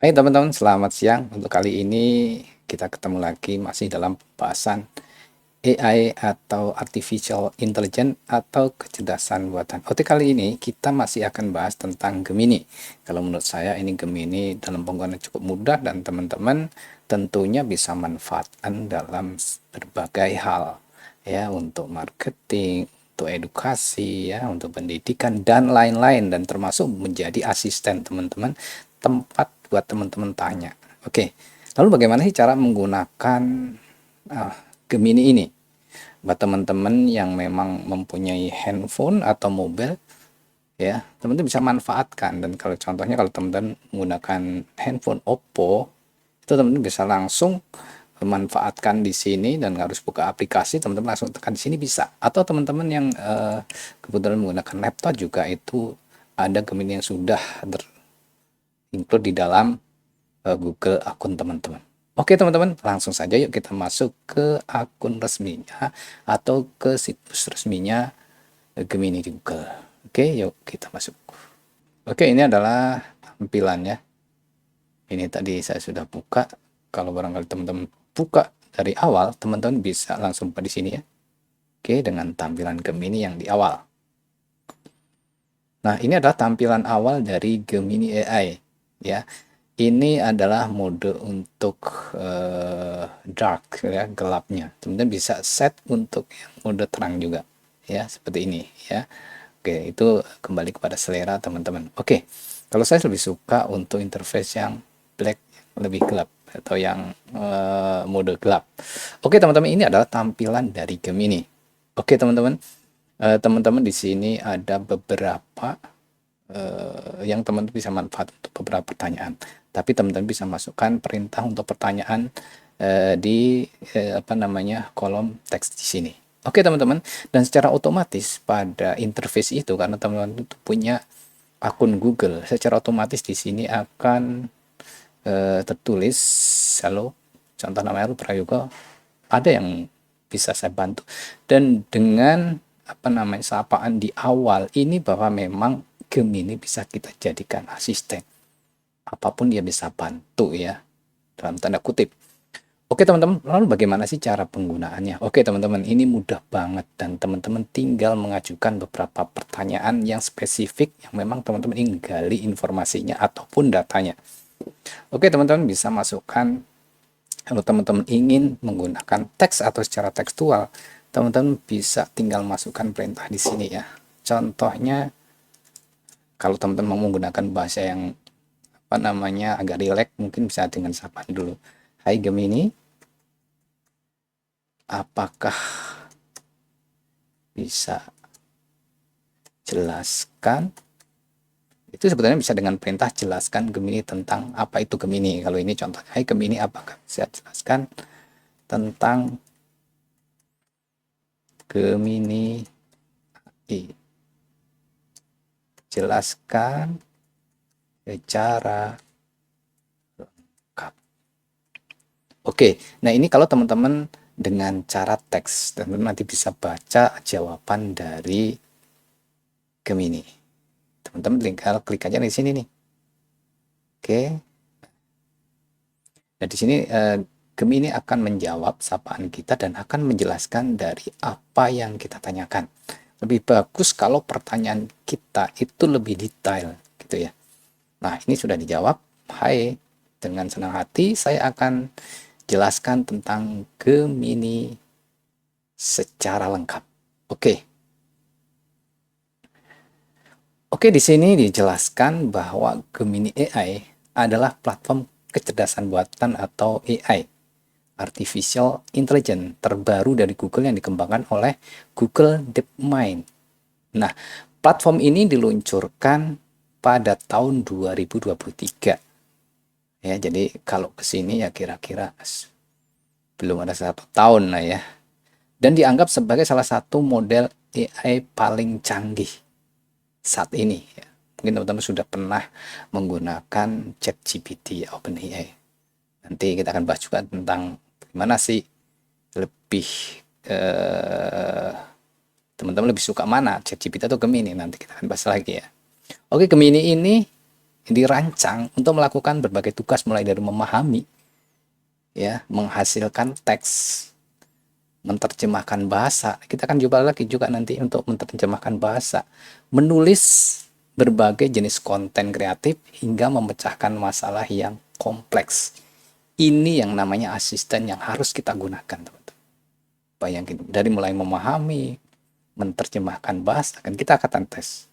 Hai teman-teman, selamat siang. Untuk kali ini kita ketemu lagi masih dalam pembahasan AI atau Artificial Intelligence atau kecerdasan buatan. Oke, kali ini kita masih akan bahas tentang Gemini. Kalau menurut saya ini Gemini dalam penggunaan cukup mudah dan teman-teman tentunya bisa manfaatkan dalam berbagai hal ya, untuk marketing, untuk edukasi ya, untuk pendidikan dan lain-lain, dan termasuk menjadi asisten teman-teman, tempat buat teman-teman tanya. Oke, lalu bagaimana sih cara menggunakan Gemini ini? Buat teman-teman yang memang mempunyai handphone atau mobile ya, teman-teman bisa manfaatkan. Dan kalau contohnya, kalau teman-teman menggunakan handphone Oppo, itu teman-teman bisa langsung memanfaatkan di sini dan nggak harus buka aplikasi, teman-teman langsung tekan di sini bisa. Atau teman-teman yang kebetulan menggunakan laptop juga, itu ada Gemini yang sudah include di dalam Google akun teman-teman. Oke teman-teman, langsung saja yuk kita masuk ke akun resminya atau ke situs resminya Gemini di Google. Oke, yuk kita masuk. Oke, ini adalah tampilannya. Ini tadi saya sudah buka. Kalau barangkali teman-teman buka dari awal, teman-teman bisa langsung buka di sini ya. Oke, dengan tampilan Gemini yang di awal. Nah, ini adalah tampilan awal dari Gemini AI ya. Ini adalah mode untuk dark ya, gelapnya. Teman-teman bisa set untuk yang mode terang juga ya, seperti ini ya. Oke, itu kembali kepada selera teman-teman. Oke, kalau saya lebih suka untuk interface yang black, lebih gelap, atau yang mode gelap. Oke teman-teman, ini adalah tampilan dari Gemini. Oke teman-teman, teman-teman di sini ada beberapa yang teman-teman bisa manfaat untuk beberapa pertanyaan. Tapi teman-teman bisa masukkan perintah untuk pertanyaan di kolom teks di sini. Oke teman-teman, dan secara otomatis pada interface itu, karena teman-teman itu punya akun Google, secara otomatis di sini akan tertulis halo, contoh namanya Prayoga, ada yang bisa saya bantu. Dan dengan sapaan di awal ini, bahwa memang Gemini bisa kita jadikan asisten, apapun dia bisa bantu ya, dalam tanda kutip. Oke teman-teman, lalu bagaimana sih cara penggunaannya? Oke teman-teman, ini mudah banget, dan teman-teman tinggal mengajukan beberapa pertanyaan yang spesifik yang memang teman-teman ingin gali informasinya ataupun datanya. Oke teman-teman, bisa masukkan, kalau teman-teman ingin menggunakan teks atau secara tekstual, teman-teman bisa tinggal masukkan perintah di sini ya. Contohnya, kalau teman-teman mau menggunakan bahasa yang agak rileks, mungkin bisa dengan sapaan dulu. Hai Gemini, apakah bisa jelaskan? Itu sebenarnya bisa dengan perintah jelaskan Gemini tentang apa itu Gemini. Kalau ini contohnya, hai Gemini, apakah bisa jelaskan tentang Gemini AI? Jelaskan secara lengkap. Oke, nah ini kalau teman-teman dengan cara teks, teman-teman nanti bisa baca jawaban dari Gemini. Teman-teman tinggal klik aja di sini nih. Oke. Nah, di sini Gemini akan menjawab sapaan kita dan akan menjelaskan dari apa yang kita tanyakan. Lebih bagus kalau pertanyaan kita itu lebih detail gitu ya. Nah, ini sudah dijawab. Hai, dengan senang hati saya akan jelaskan tentang Gemini secara lengkap. Oke. Oke, di sini dijelaskan bahwa Gemini AI adalah platform kecerdasan buatan atau AI, Artificial Intelligence, terbaru dari Google yang dikembangkan oleh Google DeepMind. Nah, platform ini diluncurkan pada tahun 2023. Ya, jadi kalau ke sini ya kira-kira belum ada 1 tahun lah ya. Dan dianggap sebagai salah satu model AI paling canggih saat ini ya. Mungkin teman-teman sudah pernah menggunakan ChatGPT ya, OpenAI. Nanti kita akan bahas juga tentang gimana sih lebih teman-teman lebih suka mana, ChatGPT atau Gemini. Nanti kita akan bahas lagi ya. Oke, Gemini ini dirancang untuk melakukan berbagai tugas mulai dari memahami, ya, menghasilkan teks, menerjemahkan bahasa. Kita akan coba lagi juga nanti untuk menerjemahkan bahasa, menulis berbagai jenis konten kreatif hingga memecahkan masalah yang kompleks. Ini yang namanya asisten yang harus kita gunakan, teman-teman. Bayangin, dari mulai memahami, menerjemahkan bahasa, kan kita akan tes,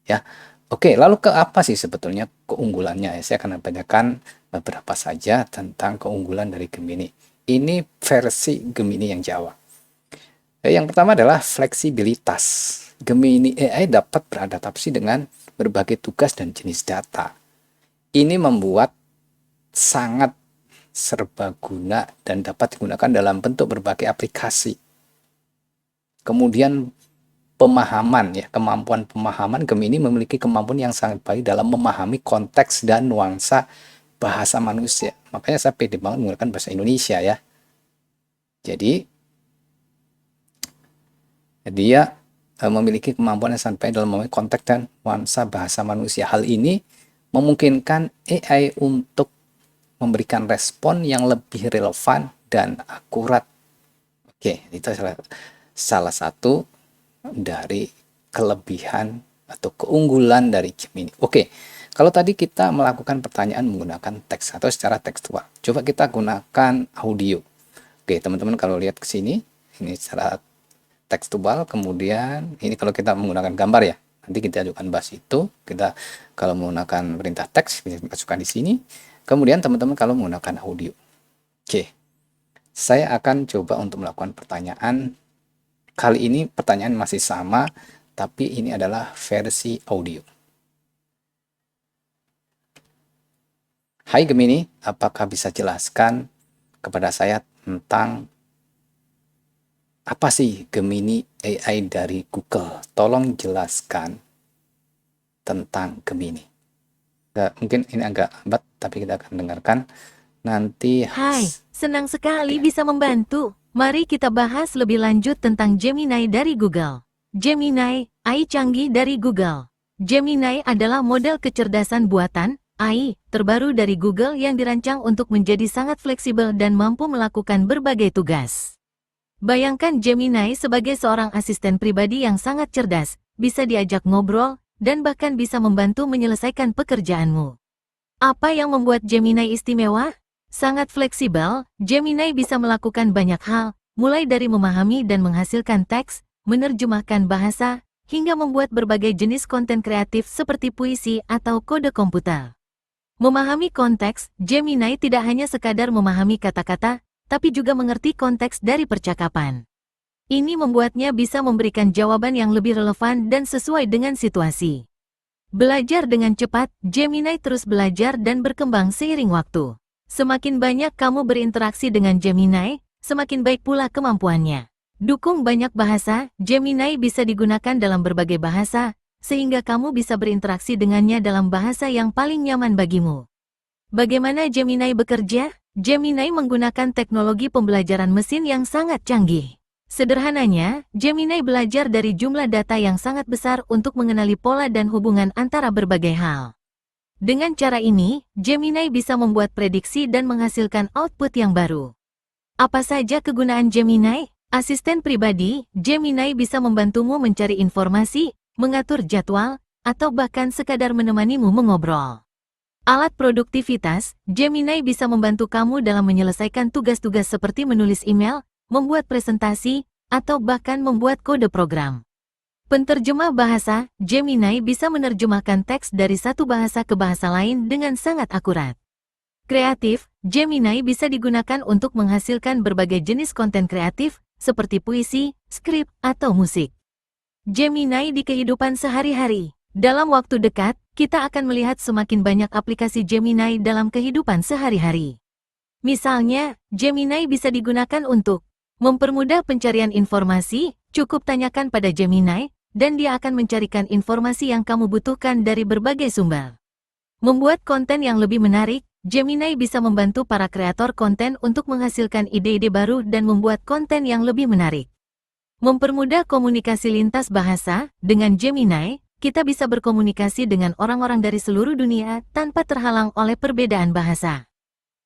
ya. Oke, lalu ke apa sih sebetulnya keunggulannya? Saya akan bacakan beberapa saja tentang keunggulan dari Gemini. Ini versi Gemini yang Jawa. Yang pertama adalah fleksibilitas. Gemini AI dapat beradaptasi dengan berbagai tugas dan jenis data. Ini membuat sangat serbaguna dan dapat digunakan dalam bentuk berbagai aplikasi. Kemudian pemahaman, ya, kemampuan pemahaman. Gemini memiliki kemampuan yang sangat baik dalam memahami konteks dan nuansa bahasa manusia. Makanya saya pede banget menggunakan bahasa Indonesia, ya. Jadi dia memiliki kemampuan yang sampai dalam memahami konteks dan nuansa bahasa manusia. Hal ini memungkinkan AI untuk memberikan respon yang lebih relevan dan akurat. Oke, itu salah satu dari kelebihan atau keunggulan dari Gemini. Oke, kalau tadi kita melakukan pertanyaan menggunakan teks atau secara tekstual, coba kita gunakan audio. Oke, teman-teman kalau lihat ke sini, ini secara tekstual, kemudian ini kalau kita menggunakan gambar, ya. Nanti kita ajukan bahas itu. Kita kalau menggunakan perintah teks bisa masukkan di sini. Kemudian teman-teman kalau menggunakan audio. Oke. Saya akan coba untuk melakukan pertanyaan. Kali ini pertanyaan masih sama, tapi ini adalah versi audio. Hai Gemini, apakah bisa jelaskan kepada saya tentang apa sih Gemini AI dari Google? Tolong jelaskan tentang Gemini. Mungkin ini agak lambat, tapi kita akan dengarkan nanti. Hai, senang sekali bisa membantu. Mari kita bahas lebih lanjut tentang Gemini dari Google. Gemini, AI canggih dari Google. Gemini adalah model kecerdasan buatan, AI, terbaru dari Google yang dirancang untuk menjadi sangat fleksibel dan mampu melakukan berbagai tugas. Bayangkan Gemini sebagai seorang asisten pribadi yang sangat cerdas, bisa diajak ngobrol, dan bahkan bisa membantu menyelesaikan pekerjaanmu. Apa yang membuat Gemini istimewa? Sangat fleksibel, Gemini bisa melakukan banyak hal, mulai dari memahami dan menghasilkan teks, menerjemahkan bahasa, hingga membuat berbagai jenis konten kreatif seperti puisi atau kode komputer. Memahami konteks, Gemini tidak hanya sekadar memahami kata-kata, tapi juga mengerti konteks dari percakapan. Ini membuatnya bisa memberikan jawaban yang lebih relevan dan sesuai dengan situasi. Belajar dengan cepat, Gemini terus belajar dan berkembang seiring waktu. Semakin banyak kamu berinteraksi dengan Gemini, semakin baik pula kemampuannya. Dukung banyak bahasa, Gemini bisa digunakan dalam berbagai bahasa, sehingga kamu bisa berinteraksi dengannya dalam bahasa yang paling nyaman bagimu. Bagaimana Gemini bekerja? Gemini menggunakan teknologi pembelajaran mesin yang sangat canggih. Sederhananya, Gemini belajar dari jumlah data yang sangat besar untuk mengenali pola dan hubungan antara berbagai hal. Dengan cara ini, Gemini bisa membuat prediksi dan menghasilkan output yang baru. Apa saja kegunaan Gemini? Asisten pribadi, Gemini bisa membantumu mencari informasi, mengatur jadwal, atau bahkan sekadar menemanimu mengobrol. Alat produktivitas, Gemini bisa membantu kamu dalam menyelesaikan tugas-tugas seperti menulis email, membuat presentasi, atau bahkan membuat kode program. Penterjemah bahasa, Gemini bisa menerjemahkan teks dari satu bahasa ke bahasa lain dengan sangat akurat. Kreatif, Gemini bisa digunakan untuk menghasilkan berbagai jenis konten kreatif, seperti puisi, skrip, atau musik. Gemini di kehidupan sehari-hari. Dalam waktu dekat, kita akan melihat semakin banyak aplikasi Gemini dalam kehidupan sehari-hari. Misalnya, Gemini bisa digunakan untuk mempermudah pencarian informasi, cukup tanyakan pada Gemini, dan dia akan mencarikan informasi yang kamu butuhkan dari berbagai sumber. Membuat konten yang lebih menarik, Gemini bisa membantu para kreator konten untuk menghasilkan ide-ide baru dan membuat konten yang lebih menarik. Mempermudah komunikasi lintas bahasa, dengan Gemini, kita bisa berkomunikasi dengan orang-orang dari seluruh dunia tanpa terhalang oleh perbedaan bahasa.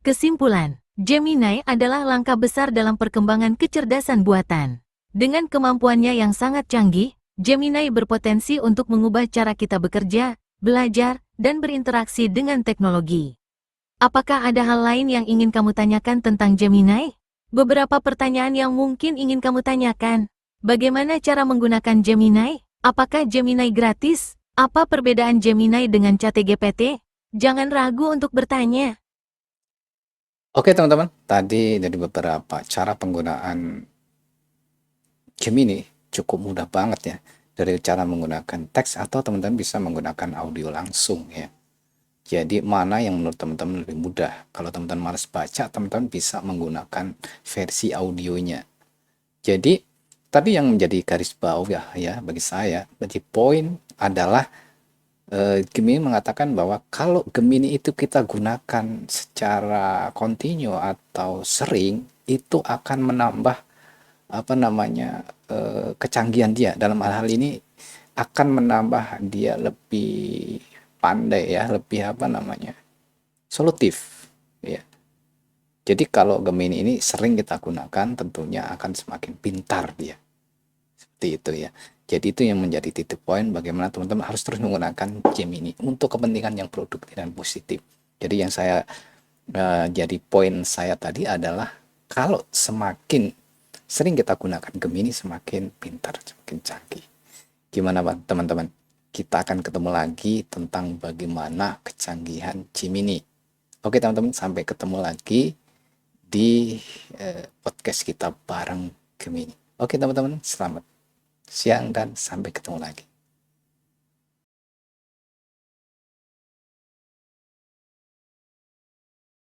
Kesimpulan, Gemini adalah langkah besar dalam perkembangan kecerdasan buatan. Dengan kemampuannya yang sangat canggih, Gemini berpotensi untuk mengubah cara kita bekerja, belajar, dan berinteraksi dengan teknologi. Apakah ada hal lain yang ingin kamu tanyakan tentang Gemini? Beberapa pertanyaan yang mungkin ingin kamu tanyakan. Bagaimana cara menggunakan Gemini? Apakah Gemini gratis? Apa perbedaan Gemini dengan ChatGPT? Jangan ragu untuk bertanya. Oke teman-teman, tadi dari beberapa cara penggunaan Gemini cukup mudah banget ya. Dari cara menggunakan teks atau teman-teman bisa menggunakan audio langsung ya. Jadi mana yang menurut teman-teman lebih mudah? Kalau teman-teman malas baca, teman-teman bisa menggunakan versi audionya. Jadi tadi yang menjadi garis bawah ya bagi saya, bagi poin adalah Gemini mengatakan bahwa kalau Gemini itu kita gunakan secara kontinu atau sering, itu akan menambah kecanggihan dia. Dalam hal ini akan menambah dia lebih pandai ya, lebih solutif ya. Jadi kalau Gemini ini sering kita gunakan, tentunya akan semakin pintar dia. Seperti itu ya. Jadi itu yang menjadi titik poin bagaimana teman-teman harus terus menggunakan Gemini untuk kepentingan yang produktif dan positif. Jadi yang jadi poin saya tadi adalah kalau semakin sering kita gunakan Gemini, semakin pintar, semakin canggih. Gimana teman-teman? Kita akan ketemu lagi tentang bagaimana kecanggihan Gemini. Oke teman-teman, sampai ketemu lagi di podcast kita bareng Gemini. Oke teman-teman, selamat siang dan sampai ketemu lagi.